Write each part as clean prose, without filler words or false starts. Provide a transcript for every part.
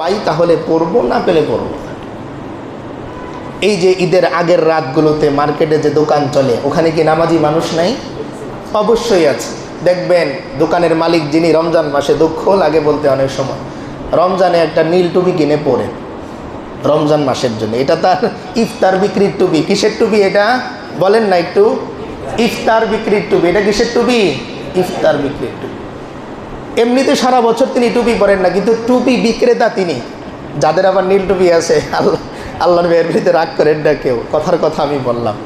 পাই তাহলে পড়বো, না পেলে পড়বো না। এই যে ঈদের আগের রাতগুলোতে মার্কেটে যে দোকান চলে, ওখানে কি নামাজি মানুষ নাই? অবশ্যই আছে। দেখবেন দোকানের মালিক যিনি, রমজান মাসে দুঃখ লাগে বলতে অনেক সময়, রমজানে একটা নীল টুপি কিনে পরে রমজান মাসের জন্য। এটা তার ইফতার বিক্রির টুপি। কিসের টুপি এটা বলেন না একটু? ইফতার বিক্রির টুপি। এটা কিসের টুপি? ইফতার বিক্রির টুপি। এমনিতে সারা বছর তিনি টুপি পরেন না, কিন্তু টুপি বিক্রেতা তিনি। যাদের আবার নীল টুপি আছে, আল্লাহর বিরুদ্ধে রাগ করেন না কেউ, কথার কথা আমি বললাম।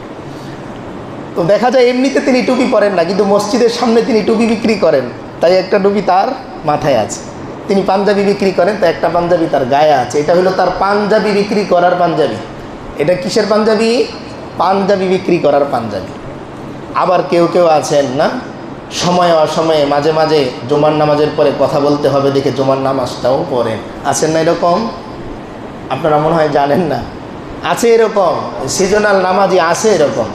তো দেখা যায় এমনিতে তিনি টুপি পরেন না, কিন্তু মসজিদের সামনে তিনি টুপি বিক্রি করেন, তাই একটা টুপি তার মাথায় আছে। তিনি পাঞ্জাবি বিক্রি করেন, তাই একটা পাঞ্জাবি তার গায়ে আছে। এটা হলো তার পাঞ্জাবি বিক্রি করার পাঞ্জাবি। এটা কিসের পাঞ্জাবি? পাঞ্জাবি বিক্রি করার পাঞ্জাবি। আবার কেউ কেউ আছেন না, সময়ে অসময়ে মাঝে মাঝে জুমার নামাজের পরে কথা বলতে হবে দেখে জুমার নামাজটাও পড়েন। আছেন না এরকম? আপনারা মনে হয় জানেন না, আছে এরকম সিজনাল নামাজি, আছে এরকম।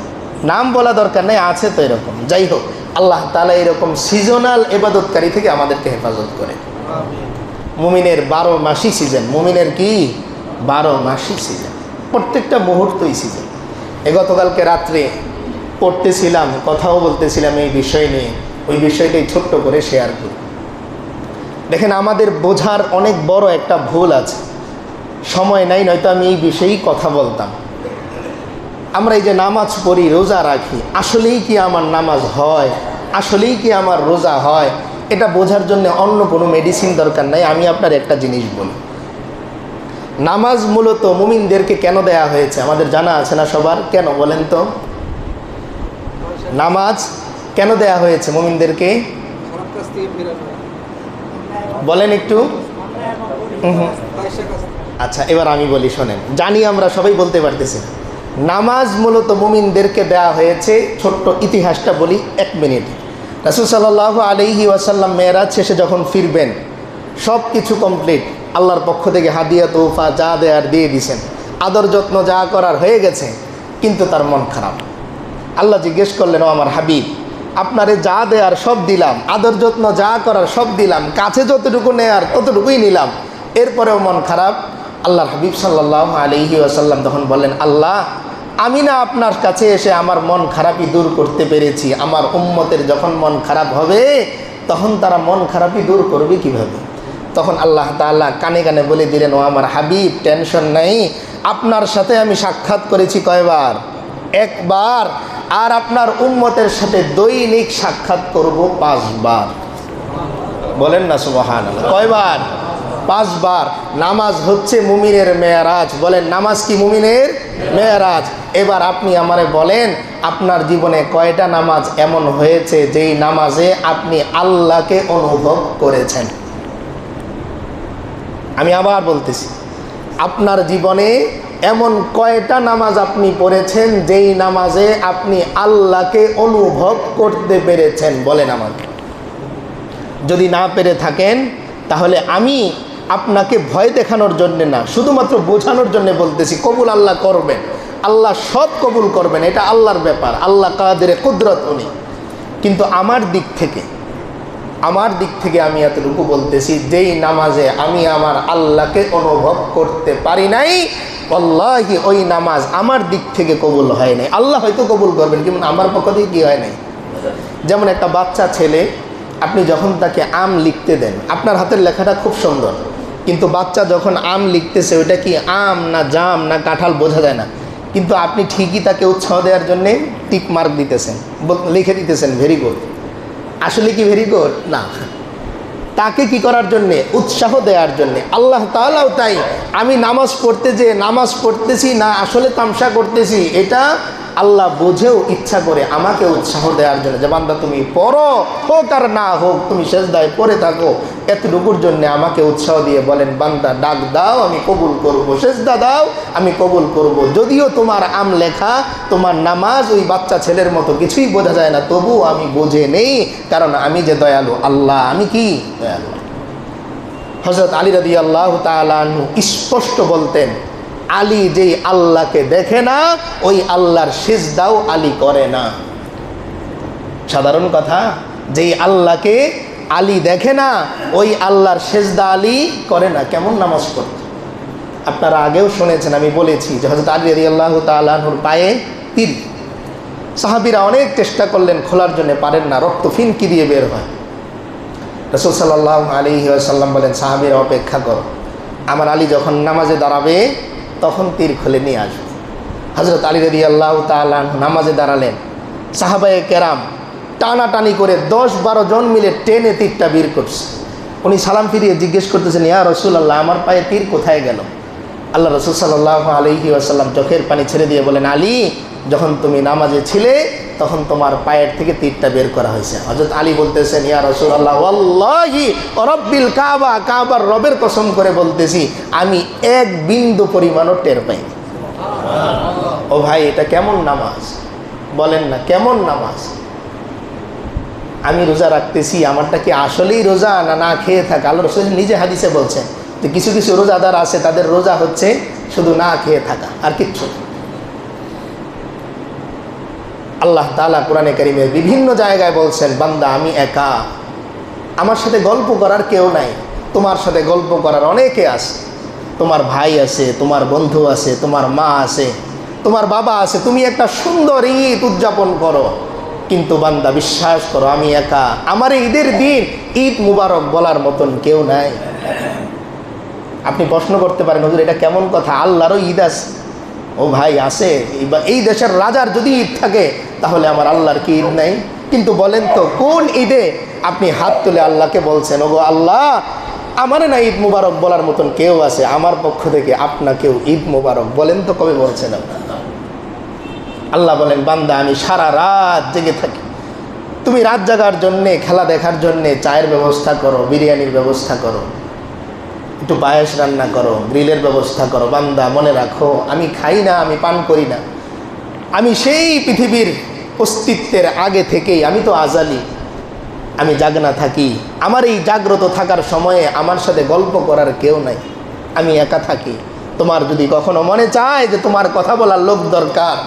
নাম বলা দরকার নেই, আছে তো এরকম। যাই হোক, আল্লাহ তাআলা এরকম সিজনাল ইবাদতকারী থেকে আমাদেরকে হেফাজত করে। মুমিনের 12 মাসই সিজন। মুমিনের কি 12 মাসই সিজন, প্রত্যেকটা মুহূর্তই সিজন। গতকালকে রাত্রে পড়তেছিলাম, কথাও বলতেছিলাম এই বিষয় নিয়ে, ওই বিষয়টাই ছোট্ট করে শেয়ার করি। দেখেন, আমাদের বোঝার অনেক বড় একটা ভুল আছে। সময় নাই, নয়তো আমি এই বিষয়েই কথা বলতাম। আমরা এই যে নামাজ পড়ি, রোজা রাখি, আসলেই কি আমার নামাজ হয়, আসলেই কি আমার রোজা হয়, এটা বোঝার জন্য অন্য কোনো মেডিসিন দরকার নাই। আমি আপনার একটা জিনিস বলি, নামাজ মূলত মুমিনদেরকে কেন দেয়া হয়েছে আমাদের জানা আছে না সবার? কেন বলেন তো? নামাজ কেন দেয়া হয়েছে মুমিনদেরকে? বলেন একটু। আচ্ছা, এবার আমি বলি, শোনেন। জানি আমরা সবাই বলতে পারতেছি। নামাজ মূলত মুমিনদেরকে দেয়া হয়েছে, ছোট্ট ইতিহাসটা বলি 1 মিনিট। রাসূল সাল্লাল্লাহু আলাইহি ওয়াসাল্লাম মেরাজ শেষে যখন ফিরবেন, সব কিছু কমপ্লিট, আল্লাহর পক্ষ থেকে হাদিয়া তোহফা যা দেয়ার দিয়ে দিয়েছেন, আদর যত্ন যা করার হয়ে গেছে, কিন্তু তার মন খারাপ। আল্লাহ জিজ্ঞেস করলেন, ও আমার হাবিব, আপনারে যা দেয়ার সব দিলাম, আদর যত্ন যা করার সব দিলাম, কাছে যতটুকু নেয়ার ততটুকুই নিলাম, এরপরেও মন খারাপ। আল্লাহর হাবিব সাল্লাল্লাহু আলাইহি ওয়াসাল্লাম তখন বললেন, আল্লাহ, আমি না আপনার কাছে এসে আমার মন খারাপই দূর করতে পেরেছি, আমার উম্মতের যখন মন খারাপ হবে তখন তারা মন খারাপই দূর করবে কিভাবে? তখন আল্লাহ তাআলা কানে কানে বলে দিলেন, ও আমার হাবিব, টেনশন নাই, আপনার সাথে আমি সাক্ষাৎ করেছি কয়বার? 1 বার। আর আপনার উম্মতের সাথে দৈনিক সাক্ষাৎ করব 5 বার। বলেন না সুবহানাল্লাহ। কয়বার? 5 বার। নামাজ হচ্ছে মুমিনের মেরাজ। বলেন, নামাজ কি মুমিনের মেরাজ? এবার আপনি আমারে বলেন, আপনার জীবনে কয়টা নামাজ এমন হয়েছে যেই নামাজে আপনি আল্লাহকে অনুভব করেছেন? আমি আবার বলতেছি, আপনার জীবনে এমন কয়টা নামাজ আপনি পড়েছেন যেই নামাজে আপনি আল্লাহকে অনুভব করতে পেরেছেন? বলেন আমাকে। যদি না পেরে থাকেন, তাহলে আমি আপনাকে ভয় দেখানোর জন্য না, শুধুমাত্র বোঝানোর জন্য বলতেছি, কবুল আল্লাহ করবেন, আল্লাহ সব কবুল করবেন, এটা আল্লাহর ব্যাপার, আল্লাহ কাদেরে কুদরত উনি। কিন্তু আমার দিক থেকে আমি এতটুকু বলতেছি, যেই নামাজে আমি আমার আল্লাহকে অনুভব করতে পারি নাই, আল্লাহি ওই নামাজ আমার দিক থেকে কবুল হয় নাই। আল্লাহ হয়তো কবুল করবেন, কিন্তু আমার পক্ষ থেকে কি হয় নাই? যেমন একটা বাচ্চা ছেলে, আপনি যখন তাকে আম লিখতে দেন, আপনার হাতের লেখাটা খুব সুন্দর, কিন্তু বাচ্চা যখন আম লিখতেছে, ওইটা কি আম না জাম না কাঁঠাল বোঝা যায় না, কিন্তু আপনি ঠিকই তাকে উৎসাহ দেওয়ার জন্যে টিক মার্ক দিতেছেন, লিখে দিতেছেন ভেরি গুড। আসলে কি ভেরি গুড? না, তাকে কি করার জন্যে? উৎসাহ দেওয়ার জন্যে। আল্লাহ তাআলাও তাই, আমি নামাজ পড়তে যে নামাজ পড়তেছি না, আসলে তামসা করতেছি, এটা আল্লাহ বুঝেও ইচ্ছা করে আমাকে উৎসাহ দেওয়ার জন্য, যে বান্দা তুমি পড়ো, হোক আর না হোক, তুমি সেজদায় পড়ে থাকো, এতটুকুর জন্যে আমাকে উৎসাহ দিয়ে বলেন, বান্দা ডাক দাও, আমি কবুল করব, সেজদা দাও, আমি কবুল করব। যদিও তোমার আম লেখা, তোমার নামাজ ওই বাচ্চা ছেলের মতো কিছুই বোঝা যায় না, তবু আমি বুঝে নেই, কারণ আমি যে দয়ালু আল্লাহ। আমি কি দয়ালু? হযরত আলী রাদিয়াল্লাহু তাআলা আনহু স্পষ্ট বলতেন, আলী যেই আল্লাহকে দেখে না, ওই আল্লাহর সিজদাও আলী করে না। সাধারণ কথা, যেই আল্লাহকে আলী দেখে না, ওই আল্লাহর সেজদা আলী করে না, কেমন নামাজ পড়ত। আপনারা আগেও শুনেছেন, আমি বলেছি যে হযরত আলী রাদিয়াল্লাহু তাআলা আনহুর পায়ে তীর। সাহাবীরা অনেক চেষ্টা করলেন খোলার জন্য, পারেন না, রক্ত ফিনকি দিয়ে বের হয়। রাসূল সাল্লাল্লাহু আলাইহি ওয়াসাল্লাম বলেন, সাহাবীরা অপেক্ষা করো, আমার আলী যখন নামাজে দাঁড়াবে তখন তীর খুলে নিয়ে আসবে। হযরত আলী রাদিয়াল্লাহু তাআলা আনহু নামাজে দাঁড়ালেন, সাহাবায়ে কেরাম টানাটানি করে 10-12 জন মিলে টেনে তীরটা বের করছে। উনি সালাম ফিরিয়ে জিজ্ঞেস করতেছেন, ইয়া রাসূলুল্লাহ, আমার পায়ে তীর কোথায় গেল? আল্লাহ রাসূল সাল্লাল্লাহু আলাইহি ওয়াসাল্লাম চোখের পানি ছেড়ে দিয়ে বলেন, আলী, যখন তুমি নামাজে ছিলে তখন তোমার পায়ের থেকে তীরটা বের করা হয়েছে। হযরত আলী বলতেছেন, ইয়া রাসূলুল্লাহ, ওয়াল্লাহি রাব্বিল কাবা, কাবার রবের কসম করে বলতেছি, আমি এক বিন্দু পরিমাণও টের পাইনি। ও ভাই, এটা কেমন নামাজ বলেন না, কেমন নামাজ? আমি রোজা রাখতেছি, আমারটা কি আসলেই রোজা না না খেয়ে থাকা? আল্লাহ রাসূল নিজে হাদিসে বলছেন যে কিছু কিছু রোজাদার আছে, তাদের রোজা হচ্ছে শুধু না খেয়ে থাকা, আর কিচ্ছু না। আল্লাহ তাআলা কোরআনে কারীমে বিভিন্ন জায়গায় বলছেন, বান্দা আমি একা, আমার সাথে গল্প করার কেউ নাই। তোমার সাথে গল্প করার অনেকে আছে, তোমার ভাই আছে, তোমার বন্ধু আছে, তোমার মা আছে, তোমার বাবা আছে। তুমি একটা সুন্দর ঈদ উদযাপন করো, কিন্তু বান্দা বিশ্বাস করো, আমি একা। আমার ঈদের দিন ঈদ মুবারক বলার মতন কেউ নাই। আপনি প্রশ্ন করতে পারেন, হুজুর এটা কেমন কথা? আল্লাহরও ঈদ আছে। ও ভাই, আছে। এই দেশের রাজার যদি ঈদ থাকে তাহলে আমার আল্লাহর কি ঈদ নাই? কিন্তু বলেন তো, কোন ঈদে আপনি হাত তুলে আল্লাহকে বলছেন, ওগো আল্লাহ, আমার না ঈদ মুবারক বলার মতন কেউ আছে, আমার পক্ষ থেকে আপনাকেও ঈদ মুবারক বলেন তো, কবে বলছেন আপনি? আল্লাহ বলেন, বান্দা আমি সারা রাত জেগে থাকি, তুমি রাত জাগার জন্যে, খেলা দেখার জন্যে চায়ের ব্যবস্থা করো, বিরিয়ানির ব্যবস্থা করো, একটু পায়েস রান্না করো, গ্রিলের ব্যবস্থা করো। বান্দা মনে রাখো, আমি খাই না, আমি পান করি না, আমি সেই পৃথিবীর অস্তিত্বের আগে থেকেই, আমি তো আজালি, আমি জাগনা থাকি। আমার এই জাগ্রত থাকার সময়ে আমার সাথে গল্প করার কেউ নাই, আমি একা থাকি। তোমার যদি কখনো মনে চায় যে তোমার কথা বলার লোক দরকার,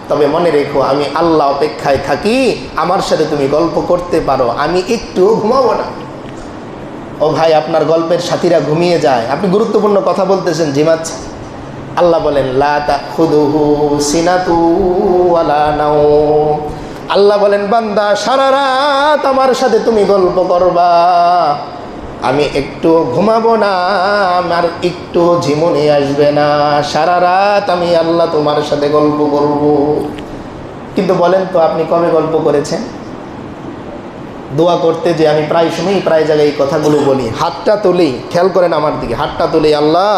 তবে মনে রেখো, আমি আল্লাহ অপেক্ষায় থাকি, আমার সাথে তুমি গল্প করতে পারো, আমি একটু ঘুমাবো না। ও ভাই, আপনার গল্পের সাথীরা ঘুমিয়ে যায়, আপনি গুরুত্বপূর্ণ কথা বলতেছেন, ঝিমাচ্ছে। আল্লাহ বলেন, লা তাখুযুহু সিনাতু ওয়ালা নাওম। আল্লাহ বলেন, বান্দা সারা রাত আমার সাথে তুমি গল্প করবা, আমি একটু ঘুমাবো না, আমার একটু ঝিমুনি আসবে না, সারা রাত আমি আল্লাহ তোমার সাথে গল্প করব। কিন্তু বলেন তো, আপনি কবে গল্প করেছেন? দোয়া করতে যে আমি প্রায় সময়ই প্রায় জায়গায় এই কথাগুলো বলি, হাতটা তুলি, খেয়াল করেন আমার দিকে, হাতটা তুলি, আল্লাহ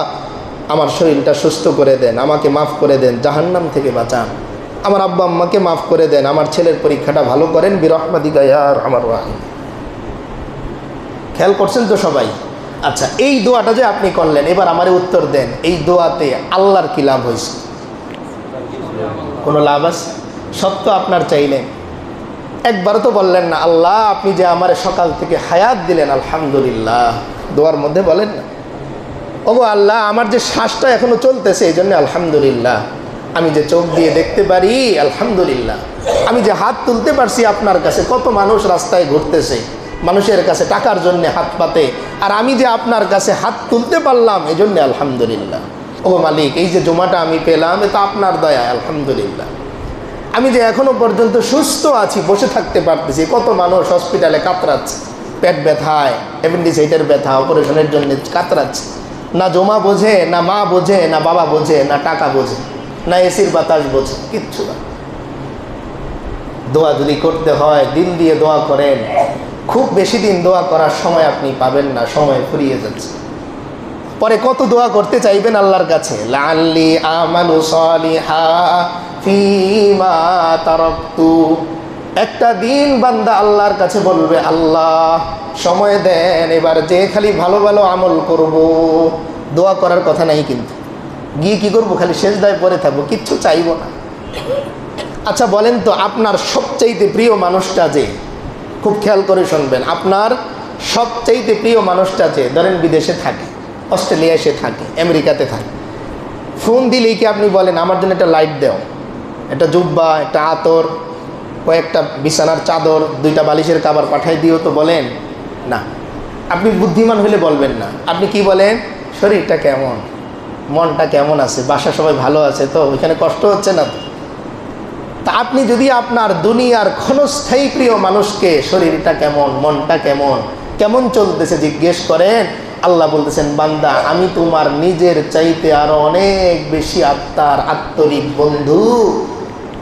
আমার শরীরটা সুস্থ করে দেন, আমাকে মাফ করে দেন, জাহান্নাম থেকে বাঁচান, আমার আব্বা আম্মাকে মাফ করে দেন, আমার ছেলের পরীক্ষাটা ভালো করেন, বিরহমাতিকা ইয়া আরহামার রাহিম। খেয়াল করছেন তো সবাই? আচ্ছা, এই দোয়াটা যে আপনি করলেন, এবার আমারে উত্তর দেন, এই দোয়াতে আল্লাহর কি লাভ হয়েছে? কোনো লাভ আছে? সত্য আপনার চাইলেন, একবারও তো বললেন না, আল্লাহ আপনি যে আমার সকাল থেকে হায়াত দিলেন, আলহামদুলিল্লাহ। দোয়ার মধ্যে বলেন না, ওগো আল্লাহ, আমার যে শ্বাসটা এখনো চলতেছে এই জন্য আলহামদুলিল্লাহ, আমি যে চোখ দিয়ে দেখতে পারি আলহামদুলিল্লাহ, আমি যে হাত তুলতে পারছি আপনার কাছে। কত মানুষ রাস্তায় ঘুরতেছে, মানুষের কাছে টাকার জন্য হাত পাতে, আর আমি যে আপনার কাছে হাত তুলতে পারলাম এই জন্য আলহামদুলিল্লাহ। ওগো মালিক, এই যে জুমাটা আমি পেলাম, এটা আপনার দয়া, আলহামদুলিল্লাহ। আমি যে এখনো পর্যন্ত সুস্থ আছি, বসে থাকতে পারতেছি। কত মানুষ হসপিটালে কাতরাচ্ছে, পেট ব্যথায়, অ্যাপেন্ডিসাইটের ব্যথা, অপারেশনের জন্য কাতরাচ্ছে। না জমা বোঝে, না মা বোঝে, না বাবা বোঝে, না টাকা বোঝে, না এসির বাতাস বোঝে, কিচ্ছু না। দোয়া যদি করতে হয় দিল দিয়ে দোয়া করেন, খুব বেশি দিন দোয়া করার সময় আপনি পাবেন না, সময় ফুরিয়ে যাচ্ছে। পরে কত দোয়া করতে চাইবেন আল্লাহর কাছে, লাআল্লি আমালু সালিহা ফীমা তারাকতু। একটা দিন বান্দা আল্লাহর কাছে বলবে, আল্লাহ সময় দেন, এবার যে খালি ভালো ভালো আমল করব। দোয়া করার কথা নাই, কিন্তু গিয়ে কি করব? খালি সেজদায় পড়ে থাকবো, কিচ্ছু চাইব না। আচ্ছা বলেন তো, আপনার সবচাইতে প্রিয় মানুষটা যে, খুব খেয়াল করে শুনবেন, আপনার সবচাইতে প্রিয় মানুষটা যে ধরেন বিদেশে থাকে, অস্ট্রেলিয়ায় সে থাকে, আমেরিকাতে থাকে, ফোন দিলেই কি আপনি বলেন আমার জন্য একটা লাইট দাও, একটা জুব্বা, একটা আতর, কয়েকটা বিছানার চাদর, 2টা বালিশের কাবার পাঠাই দিও? তো বলেন না, আপনি বুদ্ধিমান হলে বলবেন না। আপনি কি বলেন? শরীরটা কেমন, মনটা কেমন আছে, বাসা সবাই ভালো আছে তো, ওইখানে কষ্ট হচ্ছে না তো? তা আপনি যদি আপনার দুনিয়ার ক্ষণস্থায়ী প্রিয় মানুষকে শরীরটা কেমন, মনটা কেমন, কেমন চলতেছে জিজ্ঞেস করেন, আল্লাহ বলতেছেন, বান্দা আমি তোমার নিজের চাইতে আরো অনেক বেশি আত্মার আত্মরিক বন্ধু।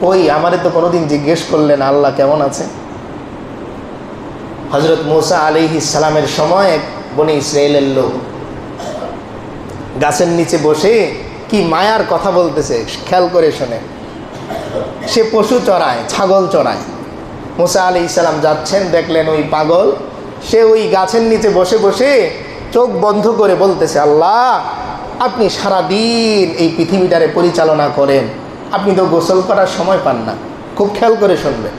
ওই আমারে তো কোনোদিন জিজ্ঞেস করলেন আল্লাহ কেমন আছে? হযরত মূসা আলাইহিস সালামের সময় এক বনি ইসরাইলের লোক গাছের নিচে বসে কি মায়ার কথা বলতেছে, খেয়াল করে শোনে। সে পশু চড়ায়, ছাগল চড়ায়। মূসা আলাইহিস সালাম যাচ্ছেন, দেখলেন ওই পাগল, সে ওই গাছের নিচে বসে বসে চোখ বন্ধ করে বলতেছে, আল্লাহ আপনি সারাদিন এই পৃথিবীটারে পরিচালনা করেন, আপনি তো গোসল করার সময় পান না। খুব খেয়াল করে শুনবেন,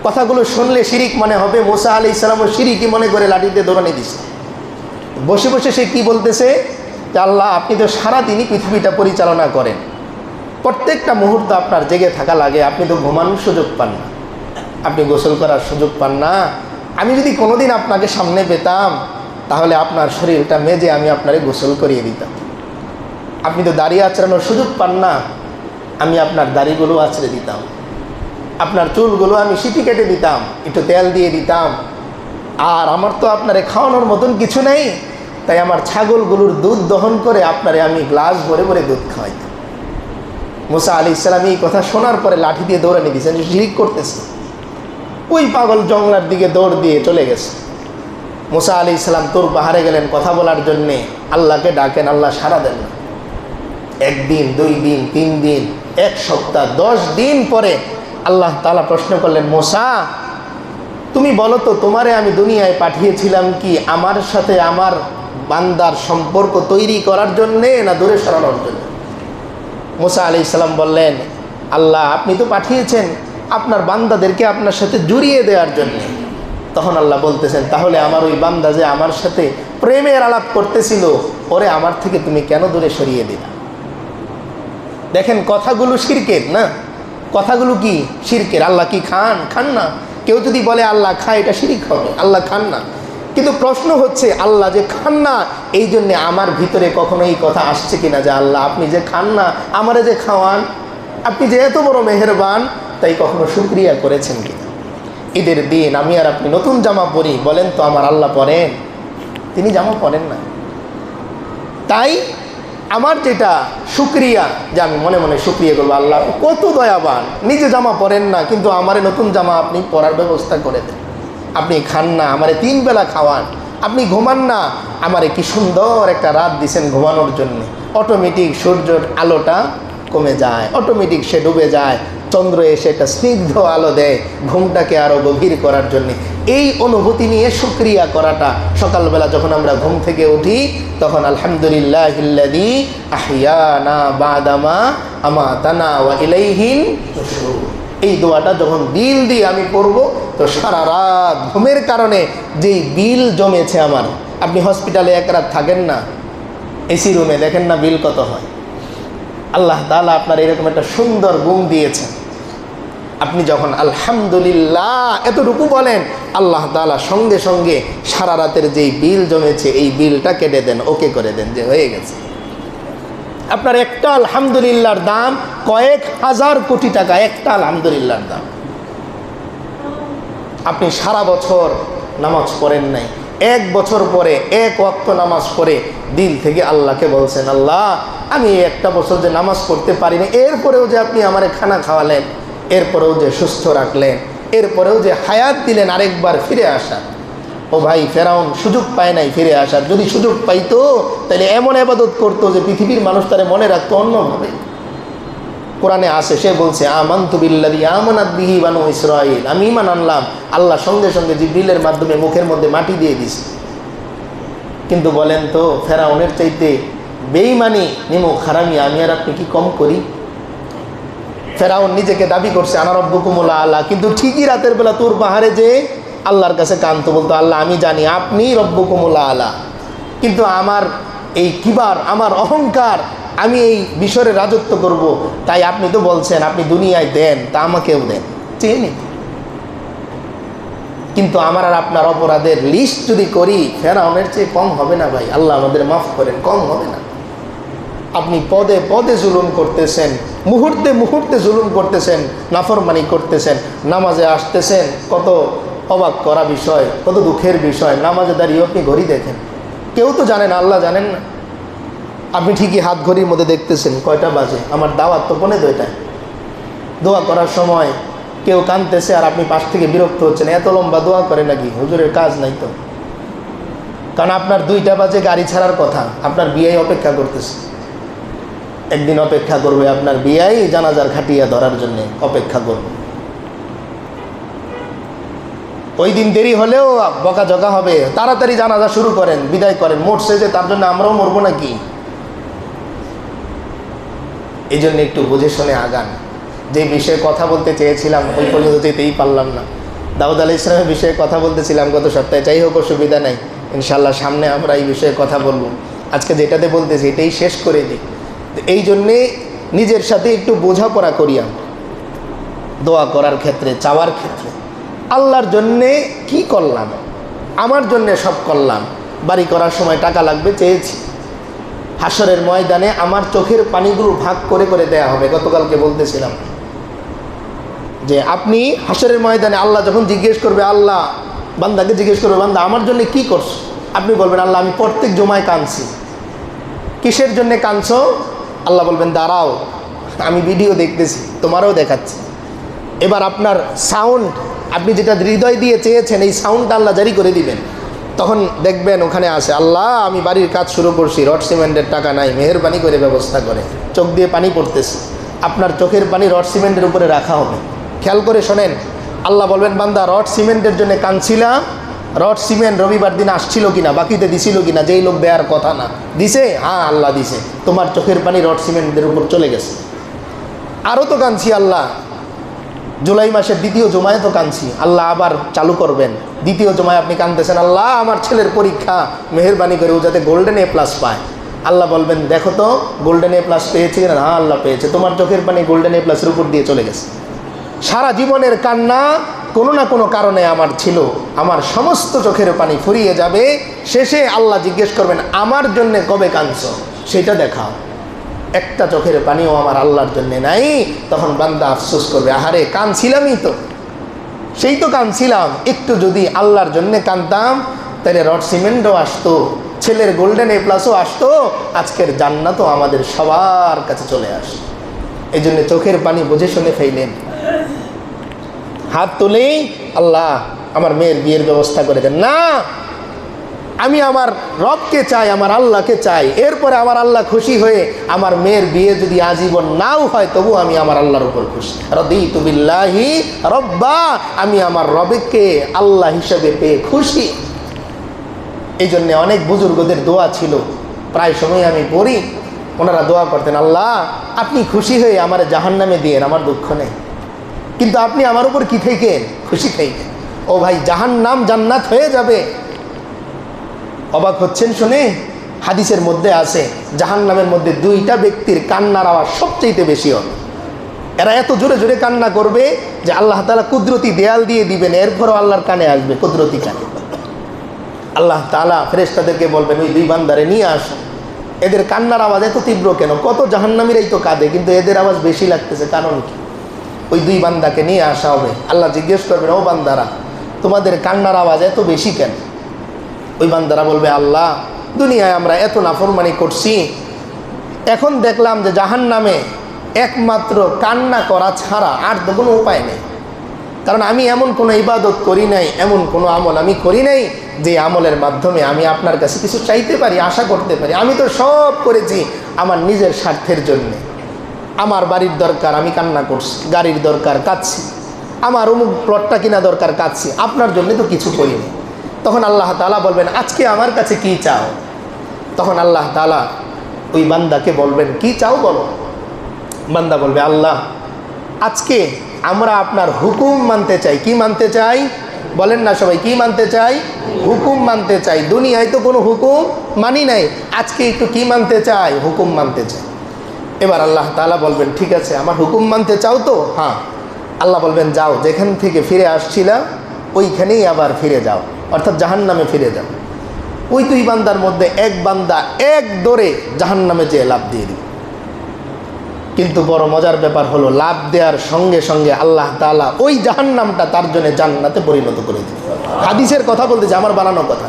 কথাগুলো শুনলে শিরিক মনে হবে। মূসা আলাইহিস সালামও শিরিকই মনে করে লাঠিতে দৌড়ানি দিছে। বসে বসে সে কি বলতেছে, যে আল্লাহ আপনি তো সারাদিনই পৃথিবীটা পরিচালনা করেন, প্রত্যেকটা মুহূর্ত আপনার জেগে থাকা লাগে, আপনি তো ঘুমানোর সুযোগ পান না, আপনি গোসল করার সুযোগ পান না। আমি যদি কোনোদিন আপনাকে সামনে পেতাম তাহলে আপনার শরীরটা মেজে আমি আপনারে গোসল করিয়ে দিতাম। আপনি তো দাড়ি আঁচড়ানোর সুযোগ পান না, আমি আপনার দাড়িগুলো আঁচড়ে দিতাম, আপনার চুলগুলো আমি সিটি কেটে দিতাম, একটু তেল দিয়ে দিতাম। আর আমার তো আপনারে খাওয়ানোর মতন কিছু নেই, তাই আমার ছাগলগুলোর দুধ দহন করে আপনারে আমি গ্লাস ভরে ভরে দুধ খাওয়াইতাম। মূসা আলাইহিস সালাম এই কথা শোনার পরে লাঠি দিয়ে দৌড়ানি দিয়েছেন, শিরিক করতেছে। ওই পাগল জঙ্গলার দিকে দৌড় দিয়ে চলে গেছে। মূসা আলাইহিস সালাম তোর পাহাড়ে গেলেন কথা বলার জন্যে, আল্লাহকে ডাকেন, আল্লাহ সাড়া দেন না। একদিন, 2 দিন, 3 দিন, 1 সপ্তাহ, 10 দিন পরে আল্লাহ তাআলা প্রশ্ন করলেন, মূসা তুমি বলো তো, তোমারে আমি দুনিয়ায় পাঠিয়েছিলাম কি আমার সাথে আমার বান্দার সম্পর্ক তৈরি করার জন্যে না দূরে সরানোর জন্য? মূসা আলাইহিস সালাম বললেন, আল্লাহ আপনি তো পাঠিয়েছেন আপনার বান্দাদেরকে আপনার সাথে জড়িয়ে দেওয়ার জন্য। তখন আল্লাহ বলতেছেন, তাহলে আমার ওই বান্দা যে আমার সাথে প্রেমের আলাপ করতেছিল, ওরে আমার থেকে তুমি কেন দূরে সরিয়ে দিলা? দেখেন কথাগুলো শিরকের না, কথাগুলো কি শিরকের। আল্লাহ কি খান? খান না। কেউ যদি বলে আল্লাহ খায়, এটা শিরিক হবে, আল্লাহ খান না। কিন্তু প্রশ্ন হচ্ছে, আল্লাহ যে খান না, এই জন্যে আমার ভিতরে কখনো এই কথা আসছে কিনা যে আল্লাহ আপনি যে খান না, আমারে যে খাওয়ান, আপনি যে এত বড় মেহেরবান, তাই কখনো শুকরিয়া করেছেন কিনা? ঈদের দিন আমি আর আপনি নতুন জামা পরি, বলেন তো আমার আল্লাহ পরেন? তিনি জামা পরেন না। তাই আমার যেটা শুকরিয়া, যে আমি মনে মনে শুকরিয়া করবো, আল্লাহ কত দয়াবান, নিজে জামা পরেন না কিন্তু আমারে নতুন জামা আপনি পরার ব্যবস্থা করে দেন। আপনি খান না, আমারে 3 বেলা খাওয়ান। আপনি ঘুমান না, আমারে কি সুন্দর একটা রাত দিছেন ঘুমানোর জন্য। অটোমেটিক সূর্যের আলোটা কমে যায়, অটোমেটিক সে ডুবে যায়, চন্দ্র এসে একটা স্নিগ্ধ আলো দেয় ঘুমটাকে আরও গভীর করার জন্যে। এই অনুভূতি নিয়ে শুকরিয়া করাটা, সকালবেলা যখন আমরা ঘুম থেকে উঠি তখন আলহামদুলিল্লাহিল্লাযী আহইয়ানা বাদামা আমাতানা ওয়া ইলাইহিন নুশুর, এই দোয়াটা যখন দিল দিয়ে আমি পড়ব, তো সারা রাত ঘুমের কারণে যেই বিল জমেছে আমার, আপনি হসপিটালে 1 রাত থাকেন না, এসি রুমে, দেখেন না বিল কত হয়। আল্লাহ তাআলা আপনার এরকম একটা সুন্দর ঘুম দিয়েছেন, আপনি যখন আলহামদুলিল্লাহ এতটুকু বলেন, আল্লাহ তাআলা সঙ্গে সঙ্গে সারা রাতের যেই বিল জমেছে এই বিলটা কেটে দেন, ওকে করে দেন, যে হয়ে গেছে। আপনার একটা আলহামদুলিল্লাহর দাম কয়েক হাজার কোটি টাকা, একটা আলহামদুলিল্লাহর দাম। আপনি সারা বছর নামাজ পড়েন নাই, 1 বছর পরে 1 ওয়াক্ত নামাজ পড়ে দিল থেকে আল্লাহকে বলছেন, আল্লাহ আমি 1টা বছর যে নামাজ পড়তে পারিনি, এরপরেও যে আপনি আমারে খানা খাওয়ালেন, এরপরেও যে সুস্থ রাখলেন, এরপরেও যে হায়াত দিলেন আরেকবার ফিরে আসা। ও ভাই, ফেরাউন সুযোগ পায় নাই ফিরে আসার। যদি সুযোগ পাইতো তাহলে এমন ইবাদত করতো যে পৃথিবীর মানুষ তারে মনে রাখতো অন্যভাবে। কোরআনে আসে, সে বলছে আমানতু বিল্লাযী আমানাত বিহি বানু ইসরাঈল, আমি ঈমান আনলাম, আল্লাহ সঙ্গে সঙ্গে জিবরিলের মাধ্যমে মুখের মধ্যে মাটি দিয়ে দিছে। কিন্তু বলেন তো, ফেরাউনের চাইতে বেঈমানি নিমুখ হারামি আমি আর আপনি কি কম করি? ফেরাউন নিজেকে দাবি করছে আনা রব্বুকুমুল আলা, কিন্তু ঠিকই রাতের বেলা তুর পাহাড়ে যে আল্লাহর কাছে কান্ত বলতো, আল্লাহ আমি জানি আপনি রব্বুকুমুল আলা, কিন্তু আমার এই কিবার, আমার অহংকার, আমি এই বিষয়ে রাজত্ব করব, তাই আপনি তো বলছেন আপনি দুনিয়ায় দেন, তা আমাকেও দেন, চেয়ে নিন। কিন্তু আমার আর আপনার অপরাধের লিস্ট যদি করি ফেরাউনের চেয়ে কম হবে না ভাই। আল্লাহ আমাদের মাফ করেন, কম হবে না। আপনি পদে পদে জুলুম করতেছেন, মুহূর্তে মুহূর্তে জুলুম করতেছেন, নাফরমানি করতেছেন, নামাজে আসতেছেন, কত অবাক করা বিষয়, কত দুঃখের বিষয়। নামাজে দাঁড়িয়ে আপনি ঘড়ি দেখেন, কেউ তো জানেন, আল্লাহ জানেন না। আপনি ঠিকই হাত ঘড়ির মধ্যে দেখতেছেন কয়টা বাজে, আমার দাওয়াত তো 2:45। দোয়া করার সময় কেউ কাঁদতেছে আর আপনি পাশ থেকে বিরক্ত হচ্ছেন, এত লম্বা দোয়া করে নাকি? হুজুরের কাজ নাই তো। কারণ আপনার 2টা বাজে গাড়ি ছাড়ার কথা, আপনার বিয়াই অপেক্ষা করতেছে। একদিন অপেক্ষা করবে আপনার বিয়াই জানাজার খাটিয়া ধরার জন্য অপেক্ষা করবে। ওই দিন দেরি হলেও বকাঝকা হবে, তাড়াতাড়ি জানাজা শুরু করেন, বিদায় করেন। মরছে যে তার জন্য আমরাও মরবো নাকি? এই জন্য একটু বুঝে শুনে আগান। যে বিষয়ে কথা বলতে চেয়েছিলাম ওই পর্যন্ত যেতেই পারলাম না। দাউদ আলাইহিস সালামের বিষয়ে কথা বলতেছিলাম গত সপ্তাহে, যাই হোক অসুবিধা নাই, ইনশাআল্লাহ সামনে আমরা এই বিষয়ে কথা বলবো। আজকে যেটাতে বলতেছি এটাই শেষ করে দিই। এই জন্যে নিজের সাথে একটু বোঝাপড়া করিয়া দোয়া করার ক্ষেত্রে, চাওয়ার ক্ষেত্রে, আল্লাহর জন্যে কি করলাম, আমার জন্যে সব করলাম। বাড়ি করার সময় টাকা লাগবে, চেয়েছি। হাসরের ময়দানে আমার চোখের পানিগুলো ভাগ করে করে দেয়া হবে। গতকালকে বলতেছিলাম যে আপনি হাসরের ময়দানে আল্লাহ যখন জিজ্ঞেস করবে, আল্লাহ বান্দাকে জিজ্ঞেস করবে, বান্দা আমার জন্য কি করছো? আপনি বলবেন, আল্লাহ আমি প্রত্যেক জুমায় কাঁদছি। কিসের জন্যে কাঁদছো? আল্লাহ বলবেন, দাঁড়াও আমি ভিডিও দেখতেছি, তোমারও দেখাচ্ছি। এবার আপনার সাউন্ড, আপনি যেটা হৃদয় দিয়ে চেয়েছেন এই সাউন্ডটা আল্লাহ জারি করে দিবেন। তখন দেখবেন ওখানে আসে, আল্লাহ আমি বাড়ির কাজ শুরু করছি, রড সিমেন্টের টাকা নাই, মেহেরবানি করে ব্যবস্থা করে। চোখ দিয়ে পানি পড়তেছে, আপনার চোখের পানি রড সিমেন্টের উপরে রাখা হবে। খেয়াল করে শোনেন, আল্লাহ বলবেন, বান্দা রড সিমেন্টের জন্য কাঁদছিলাম, রড সিমেন্ট রবিবার দিন আসছিল কিনা, বাকিতে দিছিল কিনা, যেই লোক দেওয়ার কথা না দিছে, হ্যাঁ আল্লাহ দিছে, তোমার চোখের পানি রড সিমেন্টের উপর চলে গেছে। আরও তো কাঁদছি আল্লাহ, জুলাই মাসের 2য় জুমায় তো কাঁদছি, আল্লাহ আবার চালু করবেন। 2য় জুমায় আপনি কাঁদতেছেন, আল্লাহ আমার ছেলের পরীক্ষা, মেহেরবানি করে ও যাতে গোল্ডেন A+ পায়। আল্লাহ বলবেন, দেখো তো গোল্ডেন A+ পেয়েছে কিনা? হ্যাঁ আল্লাহ পেয়েছে, তোমার চোখের পানি গোল্ডেন A+ এর উপর দিয়ে চলে গেছে। সারা জীবনের কান্না কোনো না কোনো কারণে আমার ছিল, আমার সমস্ত চোখের পানি ফুরিয়ে যাবে। শেষে আল্লাহ জিজ্ঞেস করবেন, আমার জন্যে কবে কাঁদছো সেটা দেখাও। একটা চোখের পানিও আমার আল্লাহর জন্যে নাই। তখন বান্দা আফসোস করবে, আহারে কাঁদছিলামই তো, সেই তো কাঁদছিলাম, একটু যদি আল্লাহর জন্যে কাঁদতাম তাহলে রড সিমেন্টও আসতো, ছেলের গোল্ডেন A+ আসতো, আজকের জান্নাতও আমাদের সবার কাছে চলে আসতো। এই জন্য চোখের পানি বুঝে শুনে ফেললেন, হাত তুলেই আল্লাহ আমার মেয়ের বিয়ের ব্যবস্থা করে দেন। না, আমি আমার রবকে চাই, আমার আল্লাহকে চাই। এরপরে আমার আল্লাহ খুশি হয়ে আমার মেয়ের বিয়ে যদি আজীবন নাও হয় তবু আমি আমার আল্লাহর উপর খুশি। রাদিতু বিল্লাহি রব্বা, আমি আমার রবকে আল্লাহ হিসেবে পেয়ে খুশি। এই জন্য অনেক বুজুর্গদের দোয়া ছিল, প্রায় সময় আমি পড়ি, ওনারা দোয়া করতেন, আল্লাহ আপনি খুশি হয়ে আমার জাহান্নামে দিয়েন, আমার দুঃখ নেই, কিন্তু আপনি আমার উপর কি থাকেন? খুশি থাকেন। ও ভাই, জাহান্নাম জান্নাত হয়ে যাবে। অবাক হচ্ছেন শুনে? হাদিসের মধ্যে আছে জাহান্নামের মধ্যে 2টা ব্যক্তির কান্নার আওয়াজ সবচেয়ে বেশি হবে। এরা এত জোরে জোরে কান্না করবে যে আল্লাহ তাআলা কুদরতি দেয়াল দিয়ে দিবেন, এরপরও আল্লাহর কানে আসবে কুদরতি কানে। আল্লাহ তাআলা ফেরেশতাদেরকে বলবেন, ওই 2 বান্দারে নিয়ে আসো। এদের কান্নার আওয়াজ এত তীব্র কেন? কত জাহান্নামীরাই তো কাঁদে, কিন্তু এদের আওয়াজ বেশি লাগতেছে, কারণ কি? ওই 2 বান্দাকে নিয়ে আসা হবে। আল্লাহ জিজ্ঞেস করবেন, ও বান্দারা তোমাদের কান্নার আওয়াজ এত বেশি কেন? ওই বান্দারা বলবে, আল্লাহ দুনিয়ায় আমরা এত নাফরমানি করছি, এখন দেখলাম যে জাহান্নামে একমাত্র কান্না করা ছাড়া আর তো কোনো উপায় নেই। কারণ আমি এমন কোনো ইবাদত করি নাই, এমন কোনো আমল আমি করি নাই যে আমলের মাধ্যমে আমি আপনার কাছে কিছু চাইতে পারি, আশা করতে পারি। আমি তো সব করেছি আমার নিজের স্বার্থের জন্যে। আমার বাড়ির দরকার, আমি কান্না করছি, গাড়ির দরকার, কাঁদছি, আমার অমুক প্লটটা কিনা দরকার, কাঁদছি, আপনার জন্য তো কিছু করিনি। তখন আল্লাহ তাআলা বলবেন, আজকে আমার কাছে কি চাও? তখন আল্লাহ তাআলা ওই বান্দাকে বলবেন, কি চাও বলো। বান্দা বলবে, আল্লাহ আজকে আমরা আপনার হুকুম মানতে চাই। কি মানতে চাই? বলেন না সবাই, কি মানতে চাই? হুকুম মানতে চাই। দুনিয়ায় তো কোনো হুকুম মানি নাই, আজকে একটু কি মানতে চাই? হুকুম মানতে চাই। এবার আল্লাহ তাআলা বলবেন, ঠিক আছে আমার হুকুম মানতে চাও তো? হ্যাঁ। আল্লাহ বলবেন, যাও, যেখান থেকে ফিরে আসছিলা ওইখানেই আবার ফিরে যাও, অর্থাৎ জাহান্নামে ফিরে যাও। ওই দুই বান্দার মধ্যে এক বান্দা এক দৌড়ে জাহান্নামে যেয়ে লাফ দিয়ে দিবে। কিন্তু বড় মজার ব্যাপার হলো, লাফ দেওয়ার সঙ্গে সঙ্গে আল্লাহ তাআলা ওই জাহান্নামটা তার জন্য জান্নাতে পরিণত করে দিবে। হাদিসের কথা বলতেছে, আমার বানানো কথা।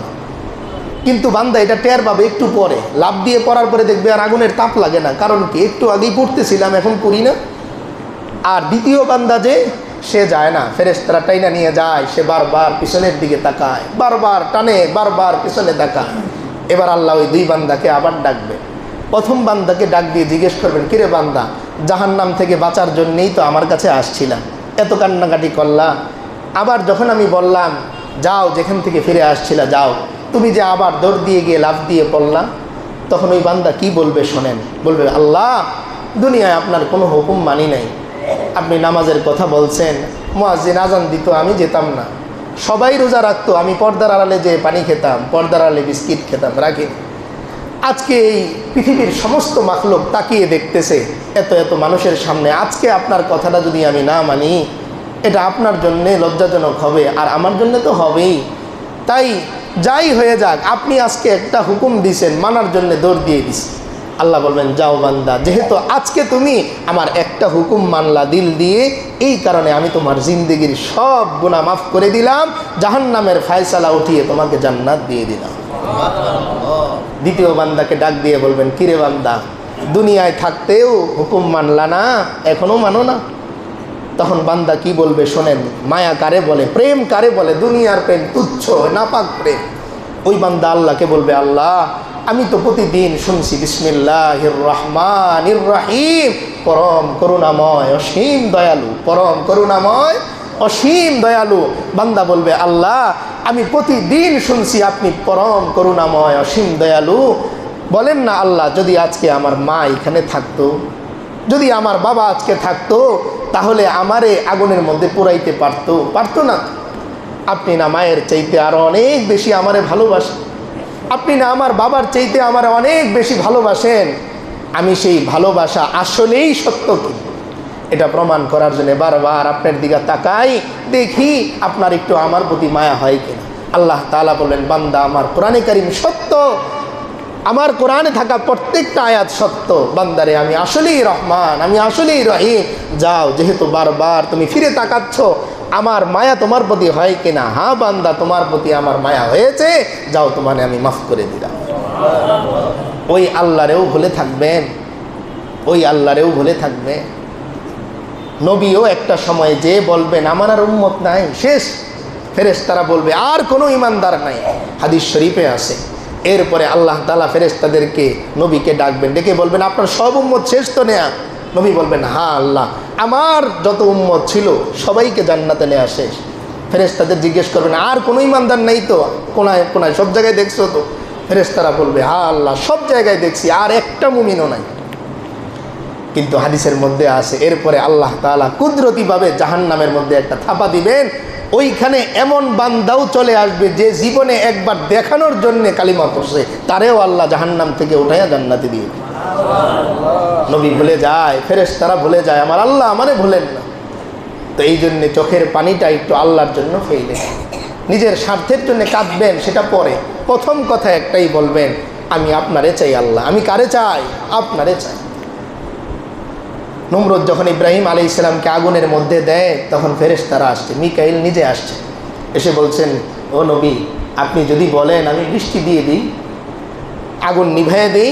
কিন্তু বান্দা এটা টের পাবে একটু পরে, লাফ দিয়ে পড়ার পরে দেখবে আর আগুনের তাপ লাগে না। কারণ কি, একটু আগেই পড়তেছিলাম, এখন করি না। আর দ্বিতীয় বান্দা যে, সে যায় না, ফেরেশতারা টাইনা নিয়ে যায়, সে বারবার পিছনের দিকে তাকায়, বারবার টানে, বারবার পিছনে তাকায়। এবার আল্লাহ ওই দুই বান্দাকে আবার ডাকবে। প্রথম বান্দাকে ডাক দিয়ে জিজ্ঞেস করবেন, কিরে বান্দা, জাহান্নাম থেকে বাঁচার জন্যেই তো আমার কাছে আসছিলাম, এত কান্নাকাটি করলা। আবার যখন আমি বললাম যাও, যেখান থেকে ফিরে আসছিলা যাও, তুমি যে আবার দৌড় দিয়ে গিয়ে লাফ দিয়ে পড়লা, তখন ওই বান্দা কি বলবে শোনেন। বলবে, আল্লাহ, দুনিয়ায় আপনার কোনো হুকুম মানি নাই। আপনি নামাজের কথা বলছেন, মুয়াজ্জিন আজান দিত, আমি যেতাম না। সবাই রোজা রাখতো, আমি পর্দার আড়ালে যে পানি খেতাম, পর্দার আড়ালে বিস্কিট খেতাম, রাখি। আজকে এই পৃথিবীর সমস্ত মাখলুক তাকিয়ে দেখতেছে এত এত মানুষের সামনে, আজকে আপনার কথাটা যদি আমি না মানি, এটা আপনার জন্যে লজ্জাজনক হবে, আর আমার জন্য তো হবেই। তাই যাই হয়ে যাক, আপনি আজকে একটা হুকুম দিয়েছেন, মানার জন্য দৌড় দিয়ে দিছি। আল্লাহ বলবেন, যাও বান্দা, যেহেতু আজকে তুমি আমার একটা হুকুম মানলা দিল দিয়ে, এই কারণে আমি তোমার জিন্দেগির সব গুনাহ মাফ করে দিলাম, জাহান্নামের ফায়সালা উঠিয়ে তোমাকে জান্নাত দিয়ে দিলাম। দ্বিতীয় বান্দাকে ডাক দিয়ে বলবেন, কিরে বান্দা, দুনিয়ায় থাকতেও হুকুম মানলা না, এখনো মানো না? তখন বান্দা কি বলবে শোনেন। মায়া কারে বলে, প্রেম কারে বলে? দুনিয়ার প্রেম তুচ্ছ, নাপাক প্রেম। ওই বান্দা আল্লাহকে বলবে, আল্লাহ, আমি তো প্রতিদিন শুনছি বিসমিল্লাহির রহমানির রহিম, পরম করুণাময় অসীম দয়ালু, পরম করুণাময় অসীম দয়ালু। বান্দা বলবে, আল্লাহ, আমি প্রতিদিন শুনছি আপনি পরম করুণাময় অসীম দয়ালু। বলেন না আল্লাহ, যদি আজকে আমার মা এখানে থাকতো, যদি আমার বাবা আজকে থাকতো, তাহলে আমারে আগুনের মধ্যে পুরাইতে পারতো না? আপনি না মায়ের চাইতে আরো অনেক বেশি আমারে ভালোবাসেন, আপনি না আমার বাবার চাইতে আমারে অনেক বেশি ভালোবাসেন। আমি সেই ভালোবাসা আসলেই সত্য কি, এটা প্রমাণ করার জন্য বারবার আপনার দিকে তাকাই, দেখি আপনার একটু আমার প্রতি মায়া হয় কিনা। আল্লাহ তাআলা বললেন, বান্দা, আমার কোরআনে কারীম সত্য, আমার কোরআনে থাকা প্রত্যেকটা আয়াত সত্য। বান্দারে, আমি আসলেই রহমান, আমি আসলেই রহিম। যাও, যেহেতু বারবার তুমি ফিরে তাকাচ্ছ, আমার মায়া তোমার প্রতি হয় কিনা? হ্যাঁ বান্দা, তোমার প্রতি আমার মায়া হয়েছে, যাও, তোমাকে আমি মাফ করে দিলাম। ওই আল্লাহরেও ভুলে থাকবেন, ওই আল্লাহরেও ভুলে থাকবে। নবীও একটা সময় যে বলবেন আমার আর উম্মত নাই, শেষ। ফেরেশতারা বলবে আর কোনো ইমানদার নাই, হাদিস শরীফে আছে। এরপরে আল্লাহ তাআলা ফেরেশতাদেরকে, নবীকে ডাকবেন, ডেকে বলবেন, আপনার সব উম্মত শেষ তো নেয়া? নবী বলবেন, হ্যাঁ আল্লাহ, আমার যত উম্মত ছিল সবাইকে জান্নাতে নেওয়া শেষ। ফেরেশতাদের জিজ্ঞেস করবেন, আর কোনো ইমানদার নেই তো? কোনায় কোনায় সব জায়গায় দেখছো তো? ফেরেশতারা বলবে, হ্যাঁ আল্লাহ, সব জায়গায় দেখছি, আর একটা মুমিনও নাই। কিন্তু হাদিসের মধ্যে আছে, এরপরে আল্লাহ তাআলা কুদরতিভাবে জাহান্নামের মধ্যে একটা থাপা দিবেন। ওইখানে এমন বান্দাও চলে আসবে যে জীবনে একবার দেখানোর জন্য কালিমা পড়ছে, তারেও আল্লাহ জাহান্নাম থেকে উঠাইয়া জান্নাতে দিয়ে। নবী ভুলে যায়, ফেরেশতারা ভুলে যায়, আমার আল্লাহ আমারে ভুলেন না। তো এই জন্যে চোখের পানিটা একটু আল্লাহর জন্য ফেলে, নিজের স্বার্থের জন্য কাঁদবেন সেটা পরে। প্রথম কথা একটাই বলবেন, আমি আপনারে চাই আল্লাহ। আমি কারে চাই? আপনারে চাই। নমরুদ যখন ইব্রাহিম আলাইহিস সালামকে আগুনের মধ্যে দেয়, তখন ফেরেশতারা আসছে, মিকাইল নিজে আসছে, এসে বলছেন, ও নবী, আপনি যদি বলেন আমি বৃষ্টি দিয়ে দিই, আগুন নিভাইয়ে দিই।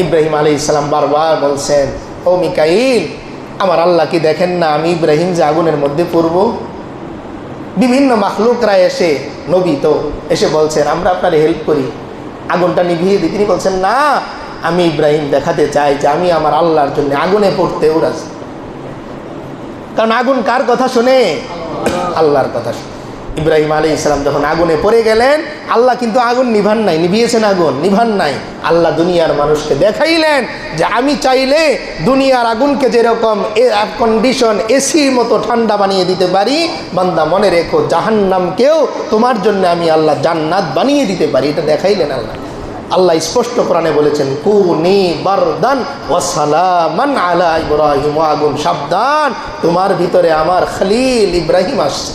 ইব্রাহিম আলাইহিস সালাম বারবার বলছেন, ও মিকাইল, আমার আল্লাহ কি দেখেন না আমি ইব্রাহিম যে আগুনের মধ্যে পড়ব? বিভিন্ন মাখলুকরা এসে, নবী তো এসে বলছেন, আমরা আপনার হেল্প করি, আগুনটা নিভিয়ে দিই। তিনি বলছেন, না, আমি ইব্রাহিম দেখাতে চাই যে আমি আমার আল্লাহর জন্য আগুনে পড়তেও রাজি। কারণ আগুন কার কথা শুনে? আল্লাহর কথা শুনে। ইব্রাহিম আলাইহিস সালাম যখন আগুনে পড়ে গেলেন, আল্লাহ কিন্তু আগুন নিভান নাই, নিভিয়েছেন আগুন, নিভান নাই। আল্লাহ দুনিয়ার মানুষকে দেখাইলেন যে আমি চাইলে দুনিয়ার আগুনকে যেরকম এয়ার কন্ডিশন, এসির মতো ঠান্ডা বানিয়ে দিতে পারি, বান্দা মনে রেখো, জাহান্নামকেও তোমার জন্য আমি আল্লাহ জান্নাত বানিয়ে দিতে পারি। এটা দেখাইলেন আল্লাহ। আল্লাহ স্পষ্ট কোরআনে বলেছেন, কুনি বারদান ওয়া সালামান আলা ইব্রাহিম। আগুন সাবধান, তোমার ভিতরে আমার খলিল ইব্রাহিম আসছে,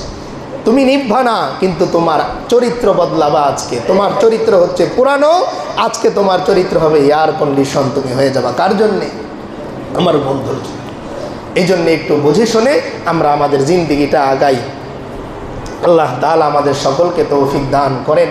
তুমি নিভবা না, কিন্তু তোমার চরিত্র বদলাবা আজকে। তোমার চরিত্র হচ্ছে পুরানো, আজকে তোমার চরিত্র হবে এয়ার কন্ডিশন, তুমি হয়ে যাবা কার জন্যে? আমার বন্ধুর জন্য। এই জন্য একটু বুঝে শুনে আমরা আমাদের জিন্দিগিটা আগাই। আল্লাহ তাআলা আমাদের সকলকে তৌফিক দান করেন।